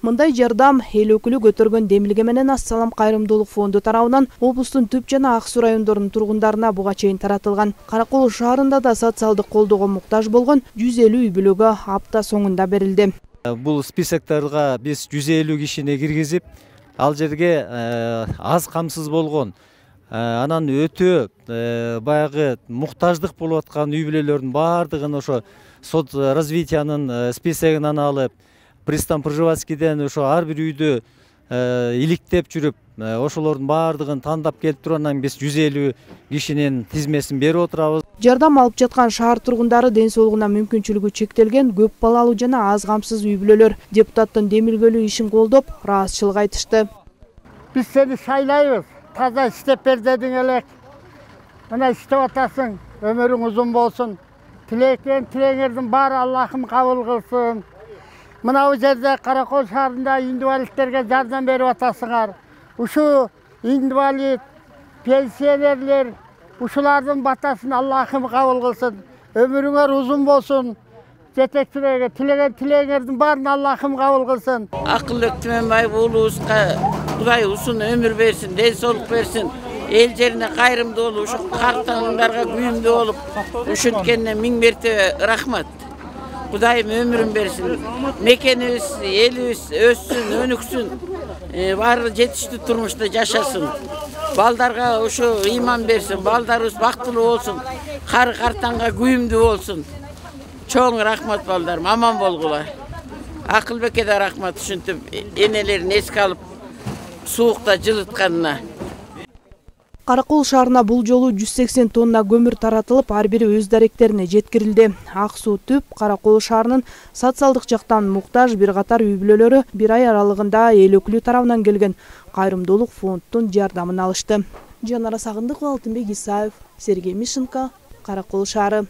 Мындай жардам эл өкүлү көтөргөн демилге менен Ассалам кайрымдуулук фонду тарабынан облустун Түп жана Ак Суу райондорунун тургундарына буга чейин таратылган. Каракол шаарында да социалдык колдоого муктаж болгон 150 үй бүлөгө апта соңунда берилди. Бул списокторго биз 150 кишини киргизип, ал жерге аз камсыз болгон, анан өтө баягы муктаждык болуп аткан үй бүлөлөрдүн баардыгын ошо соц развитиянын списогунан алып, пристан Пржевальскийден ошо ар бир үйдү иликтеп жүрүп, ошолордун баардыгын тандап келип туруп, анан биз 150 кишинин тизмесин берип отурабыз. Жардам алып жаткан шаар тургундары ден соолугуна мүмкүнчүлүгү чектелген көп балалуу жана аз камсыз үй бүлөлөр. Депутаттын демилгелүү ишин колдоп, ыраазычылык айтышты. Биз сени шайлайбыз. Таза иштеп бер дедиң элек. Мына иштеп атасың, өмүрүң узун болсун. Тилеңердин баары Аллахым кабыл кылсын. Мына бу жерде Каракол шаарында инвалидтерге жардам берип атасыңар. Ушу инвалид, пенсионерлер, ушулардын батасын Аллахым кабыл кылсын. Өмүрүңөр узун болсун. Жетекчилерге тилеңердин баарын Аллахым кабыл кылсын. Акылдык Түмөнбаев уулубузга Кудай узун өмүр берсин, ден соолук берсин. Эл жерине кайрымдуу болуп, ушу картаңдарга күйүмдүү болуп, ушинткенине 1000 мерте рахмат. Кудайым өмүрүн берсин. Мекенибиз, элибиз өссүн, өнүксүн. Баары жетиштүү турмушта жашасын. Балдарга ушу ыйман берсин, балдарыбыз бактылуу болсун, кары картаңга күйүмдүү болсун. Чоң рахмат балдарым, аман болгула. Акылбекке да рахмат, ушинтип энелерин эске алып, суукта жылытканына. Каракол шаарына бул жолу 180 тонна көмүр таратылып, ар бири өз даректерине жеткирилди. Ак Суу, Түп, Каракол шаарынын социалдык жактан муктаж бир катар үй бүлөлөрү бир ай аралыгында эл өкүлү тарабынан келген кайрымдуулук фонддун жардамын алышты. Жанара Сагындыкова, Алтынбек Исаев, Сергей Мишенко, Каракол шаары.